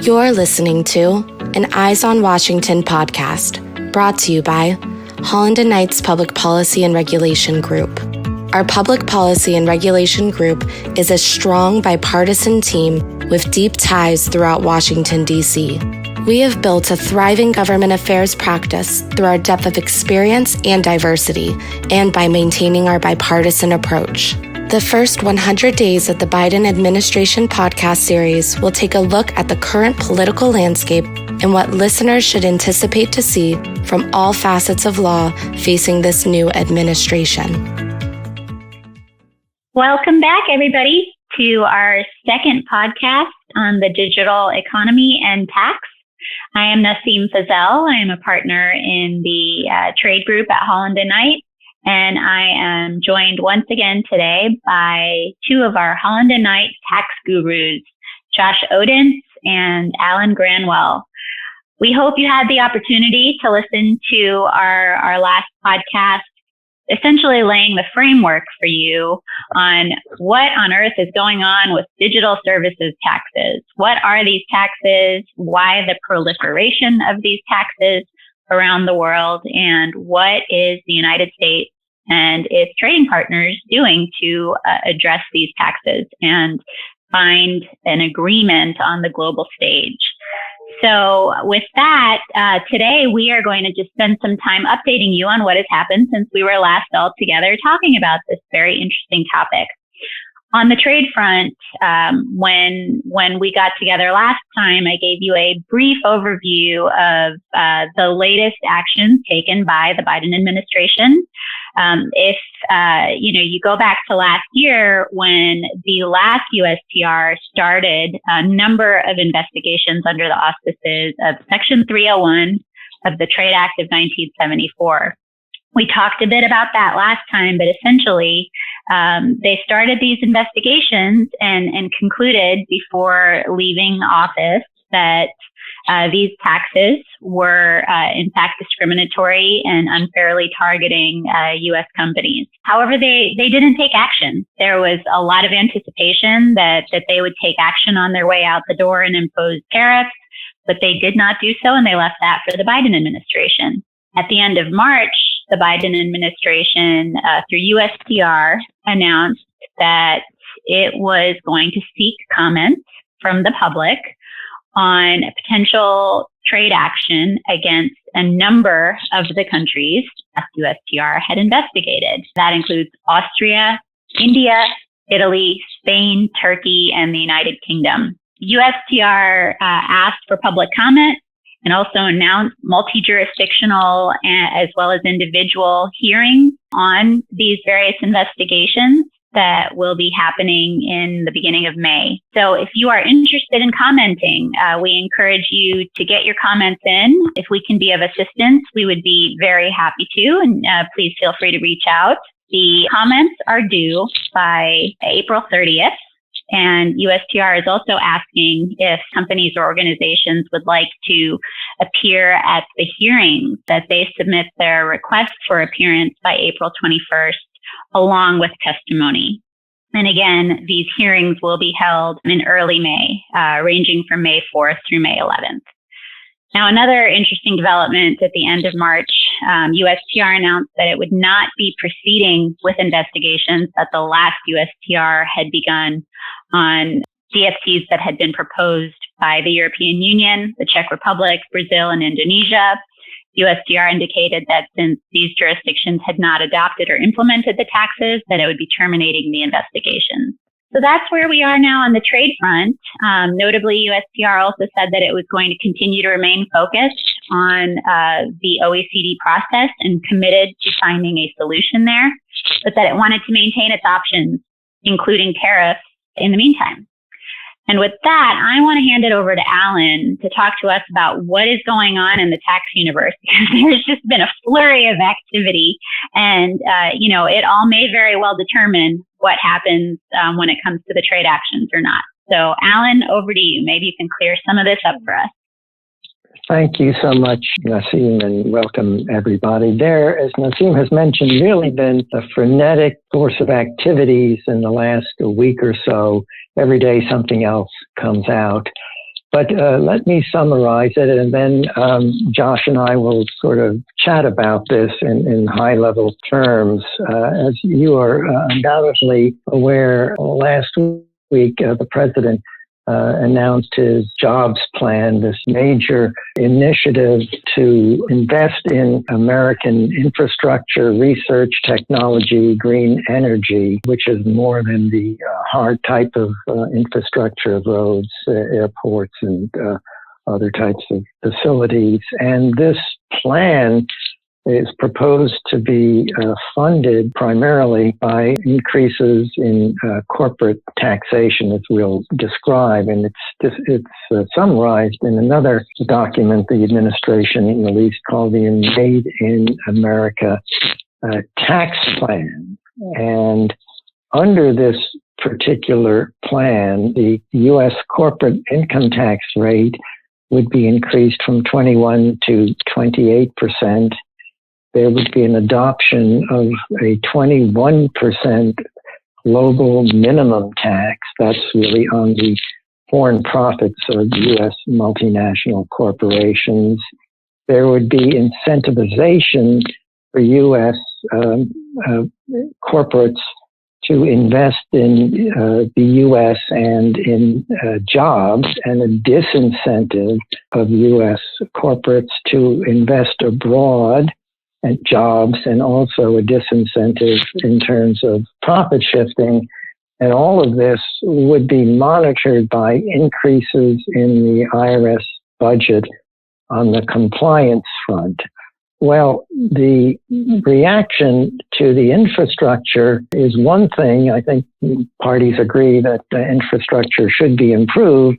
You're listening to an Eyes on Washington podcast, brought to you by Holland & Knight's Public Policy and Regulation Group. Our Public Policy and Regulation Group is a strong bipartisan team with deep ties throughout Washington, D.C. We have built a thriving government affairs practice through our depth of experience and diversity, and by maintaining our bipartisan approach. The first 100 days of the Biden administration podcast series will take a look at the current political landscape and what listeners should anticipate to see from all facets of law facing this new administration. Welcome back, everybody, to our second podcast on the digital economy and tax. I am Naseem Fazel. I am a partner in the trade group at Holland & Knight. And I am joined once again today by two of our Holland & Knight tax gurus, Josh Odence and Alan Granwell. We hope you had the opportunity to listen to our last podcast, essentially laying the framework for you on what on earth is going on with digital services taxes. What are these taxes? Why the proliferation of these taxes around the world? And what is the United States and its trading partners doing to address these taxes and find an agreement on the global stage? So with that, today we are going to just spend some time updating you on what has happened since we were last all together talking about this very interesting topic. On the trade front, when we got together last time, I gave you a brief overview of the latest actions taken by the Biden administration. If you go back to last year when the last USTR started a number of investigations under the auspices of Section 301 of the Trade Act of 1974. We talked a bit about that last time, but essentially, they started these investigations and concluded before leaving office that these taxes were, in fact, discriminatory and unfairly targeting U.S. companies. However, they didn't take action. There was a lot of anticipation that they would take action on their way out the door and impose tariffs, but they did not do so, and they left that for the Biden administration. At the end of March, the Biden administration, through USTR, announced that it was going to seek comments from the public on potential trade action against a number of the countries that USTR had investigated. That includes Austria, India, Italy, Spain, Turkey, and the United Kingdom. USTR asked for public comment and also announced multi-jurisdictional as well as individual hearings on these various investigations that will be happening in the beginning of May. So if you are interested in commenting, we encourage you to get your comments in. If we can be of assistance, we would be very happy to, and please feel free to reach out. The comments are due by April 30th. And USTR is also asking if companies or organizations would like to appear at the hearings, that they submit their request for appearance by April 21st, along with testimony. And again, these hearings will be held in early May, ranging from May 4th through May 11th. Now, another interesting development at the end of March, USTR announced that it would not be proceeding with investigations that the last USTR had begun on DSTs that had been proposed by the European Union, the Czech Republic, Brazil, and Indonesia. USTR indicated that since these jurisdictions had not adopted or implemented the taxes, that it would be terminating the investigations. So that's where we are now on the trade front. Notably, USTR also said that it was going to continue to remain focused on the OECD process and committed to finding a solution there, but that it wanted to maintain its options, including tariffs, in the meantime. And with that, I want to hand it over to Alan to talk to us about what is going on in the tax universe, because there's just been a flurry of activity, and it all may very well determine what happens when it comes to the trade actions or not. So, Alan, over to you. Maybe you can clear some of this up for us. Thank you so much, Naseem, and welcome everybody. There, as Naseem has mentioned, really been a frenetic course of activities in the last week or so. Every day something else comes out. But let me summarize it, and then Josh and I will sort of chat about this in high-level terms. As you are undoubtedly aware, last week the president announced his jobs plan, this major initiative to invest in American infrastructure, research, technology, green energy, which is more than the hard type of infrastructure of roads, airports, and other types of facilities. And this plan is proposed to be funded primarily by increases in corporate taxation, as we'll describe. And it's summarized in another document the administration released called the Made in America Tax Plan. And under this particular plan, the U.S. corporate income tax rate would be increased from 21 to 28%. There would be an adoption of a 21% global minimum tax. That's really on the foreign profits of U.S. multinational corporations. There would be incentivization for U.S. Corporates to invest in the U.S. and in jobs, and a disincentive of U.S. corporates to invest abroad and jobs, and also a disincentive in terms of profit shifting. And all of this would be monitored by increases in the IRS budget on the compliance front. Well, the reaction to the infrastructure is one thing. I think parties agree that the infrastructure should be improved,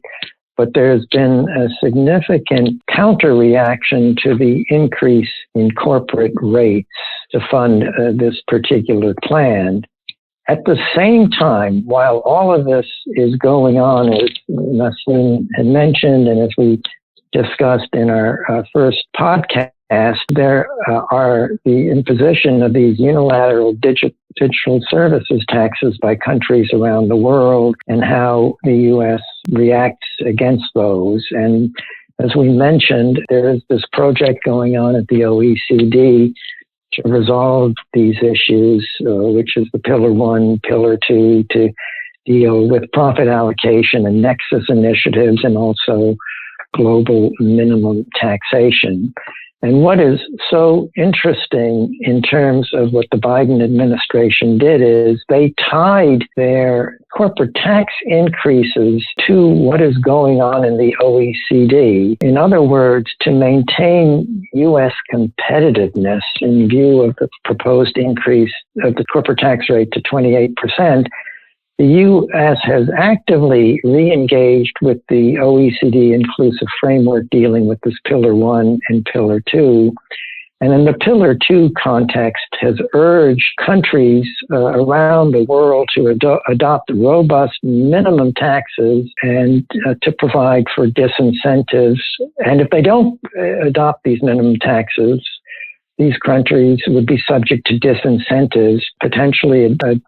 but there's been a significant counter-reaction to the increase in corporate rates to fund this particular plan. At the same time, while all of this is going on, as Nassim had mentioned, and as we discussed in our first podcast, there are the imposition of these unilateral digital services taxes by countries around the world, and how the U.S. reacts against those. And as we mentioned, there is this project going on at the OECD to resolve these issues, which is the Pillar 1, Pillar 2, to deal with profit allocation and nexus initiatives, and also global minimum taxation. And what is so interesting in terms of what the Biden administration did is they tied their corporate tax increases to what is going on in the OECD. In other words, to maintain U.S. competitiveness in view of the proposed increase of the corporate tax rate to 28%, the U.S. has actively re-engaged with the OECD inclusive framework dealing with this Pillar 1 and Pillar 2. And in the Pillar 2 context, has urged countries around the world to adopt robust minimum taxes and to provide for disincentives. And if they don't adopt these minimum taxes, these countries would be subject to disincentives, potentially the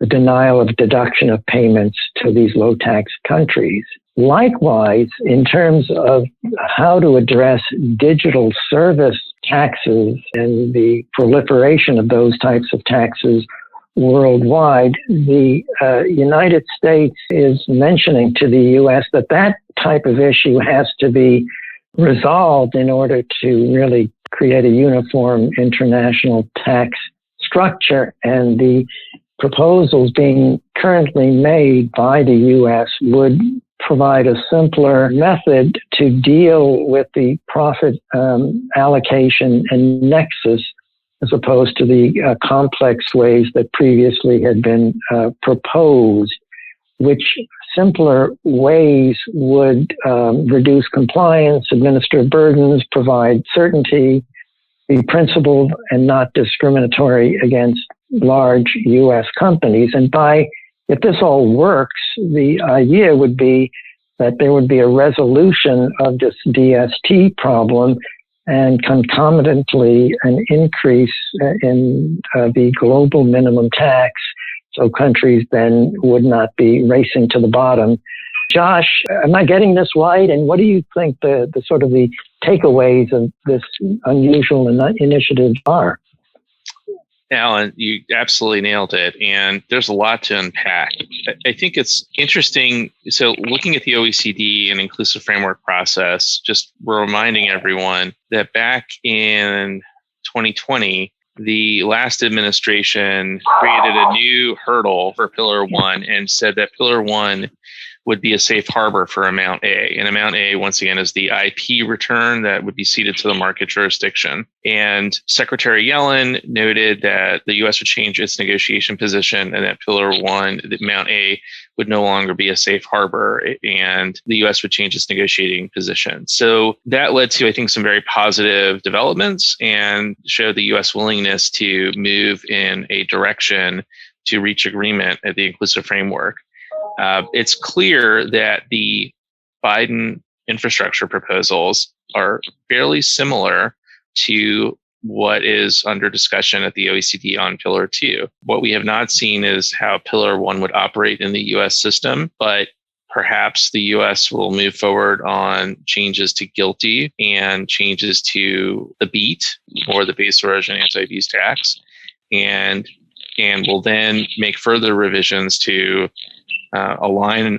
denial of deduction of payments to these low-tax countries. Likewise, in terms of how to address digital service taxes and the proliferation of those types of taxes worldwide, the United States is mentioning to the U.S. that type of issue has to be resolved in order to really create a uniform international tax structure. And the proposals being currently made by the U.S. would provide a simpler method to deal with the profit allocation and nexus, as opposed to the complex ways that previously had been proposed, which simpler ways would reduce compliance, administer burdens, provide certainty, be principled and not discriminatory against large U.S. companies. And if this all works, the idea would be that there would be a resolution of this DST problem, and concomitantly an increase in the global minimum tax, so countries then would not be racing to the bottom Josh, am I getting this right? And what do you think the sort of the takeaways of this unusual initiative are? Alan, you absolutely nailed it. And there's a lot to unpack. I think it's interesting. So looking at the OECD and inclusive framework process, just reminding everyone that back in 2020, the last administration created a new hurdle for Pillar 1 and said that Pillar 1 would be a safe harbor for Amount A. And Amount A, once again, is the IP return that would be ceded to the market jurisdiction. And Secretary Yellen noted that the U.S. would change its negotiation position and that Pillar 1, the Amount A, would no longer be a safe harbor and the U.S. would change its negotiating position. So that led to, I think, some very positive developments and showed the U.S. willingness to move in a direction to reach agreement at the inclusive framework. It's clear that the Biden infrastructure proposals are fairly similar to what is under discussion at the OECD on Pillar 2. What we have not seen is how Pillar 1 would operate in the U.S. system, but perhaps the U.S. will move forward on changes to GILTI and changes to the BEAT, or the base erosion anti-abuse tax, and will then make further revisions to align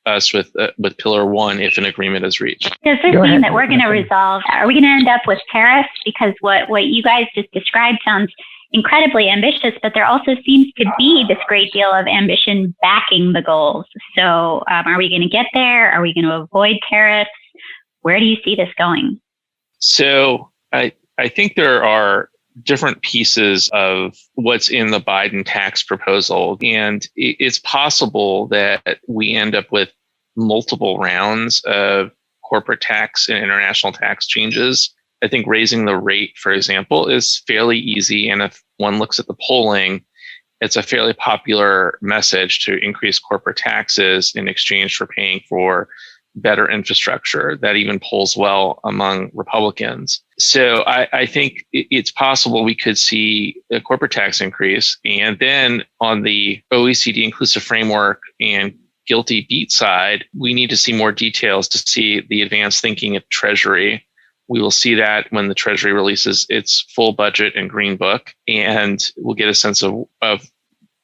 us with Pillar 1 if an agreement is reached. Does this mean that we're going to resolve? Are we going to end up with tariffs? Because what you guys just described sounds incredibly ambitious, but there also seems to be this great deal of ambition backing the goals. So are we going to get there? Are we going to avoid tariffs? Where do you see this going? So I think there are different pieces of what's in the Biden tax proposal. And it's possible that we end up with multiple rounds of corporate tax and international tax changes. I think raising the rate, for example, is fairly easy. And if one looks at the polling, it's a fairly popular message to increase corporate taxes in exchange for paying for better infrastructure. That even polls well among Republicans. So I think it's possible we could see a corporate tax increase. And then on the OECD inclusive framework and GILTI BEAT side, we need to see more details to see the advanced thinking at Treasury. We will see that when the Treasury releases its full budget and green book, and we'll get a sense of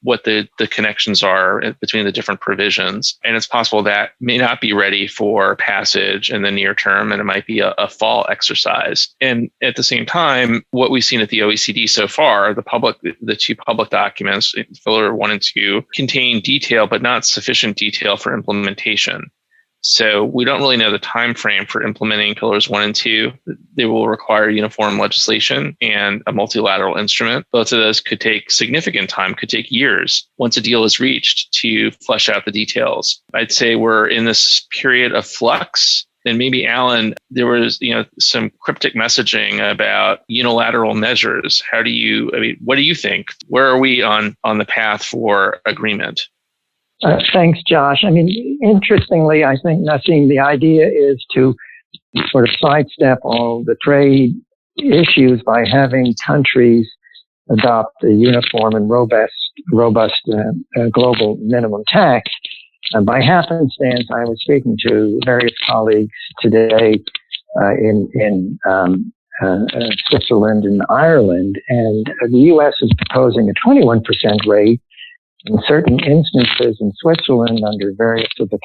what the connections are between the different provisions. And it's possible that may not be ready for passage in the near term, and it might be a fall exercise. And at the same time, what we've seen at the OECD so far, the two public documents, Pillar 1 and 2, contain detail, but not sufficient detail for implementation. So we don't really know the time frame for implementing Pillars 1 and 2. They will require uniform legislation and a multilateral instrument. Both of those could take significant time, could take years once a deal is reached to flesh out the details. I'd say we're in this period of flux. And maybe, Alan, there was some cryptic messaging about unilateral measures. What do you think? Where are we on the path for agreement? Thanks, Josh. Interestingly, I think, Nassim, the idea is to sort of sidestep all the trade issues by having countries adopt a uniform and robust global minimum tax. And by happenstance, I was speaking to various colleagues today in Switzerland and Ireland, and the U.S. is proposing a 21% rate. In certain instances in Switzerland, under various of the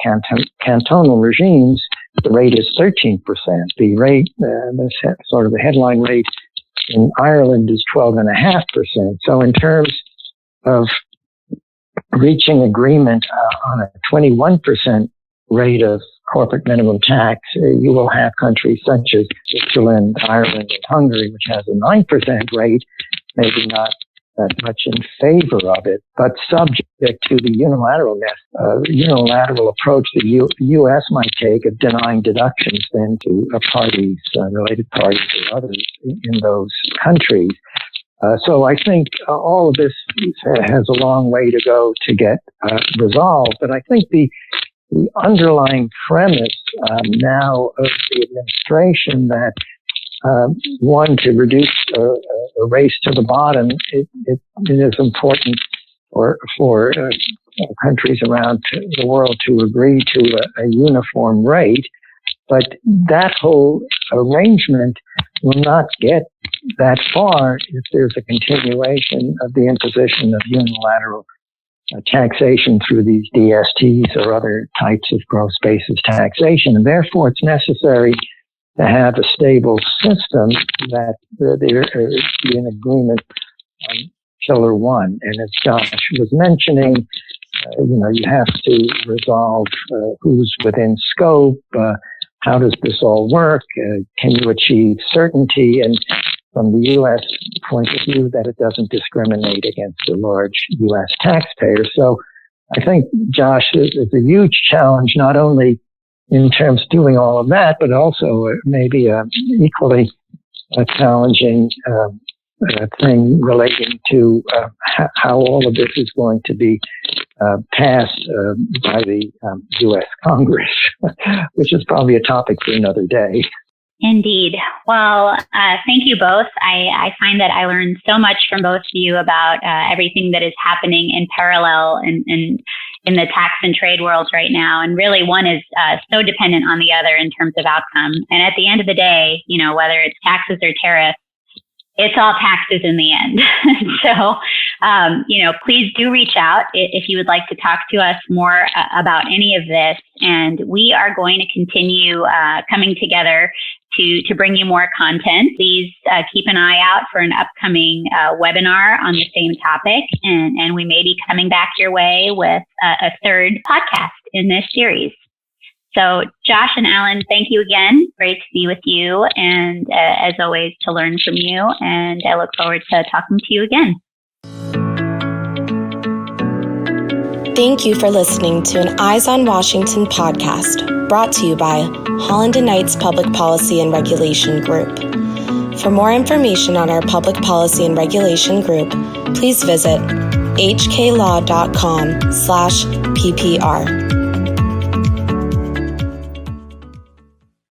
cantonal regimes, the rate is 13%. The rate, the headline rate in Ireland is 12.5%. So in terms of reaching agreement on a 21% rate of corporate minimum tax, you will have countries such as Switzerland, Ireland, and Hungary, which has a 9% rate, maybe not that much in favor of it, but subject to the unilateral approach the U.S. might take of denying deductions then to related parties or others in those countries. So I think all of this has a long way to go to get resolved, but I think the underlying premise now of the administration that one, to reduce a race to the bottom, it is important for countries around the world to agree to a uniform rate. But that whole arrangement will not get that far if there's a continuation of the imposition of unilateral taxation through these DSTs or other types of gross basis taxation. And therefore, it's necessary to have a stable system that there be an agreement on Pillar 1. And as Josh was mentioning, you have to resolve who's within scope, how does this all work, can you achieve certainty, and from the U.S. point of view, that it doesn't discriminate against the large U.S. taxpayer. So I think, Josh, is a huge challenge, not only in terms of doing all of that, but also maybe equally challenging thing relating to how all of this is going to be passed by the U.S. Congress, which is probably a topic for another day. Indeed. Well, thank you both. I find that I learned so much from both of you about everything that is happening in parallel in the tax and trade worlds right now. And really one is so dependent on the other in terms of outcome. And at the end of the day, whether it's taxes or tariffs, it's all taxes in the end. So, please do reach out if you would like to talk to us more about any of this. And we are going to continue coming together to bring you more content. Please keep an eye out for an upcoming webinar on the same topic. And we may be coming back your way with a third podcast in this series. So Josh and Alan, thank you again. Great to be with you. And as always, to learn from you. And I look forward to talking to you again. Thank you for listening to an Eyes on Washington podcast brought to you by Holland & Knight's Public Policy and Regulation Group. For more information on our Public Policy and Regulation Group, please visit hklaw.com/ppr.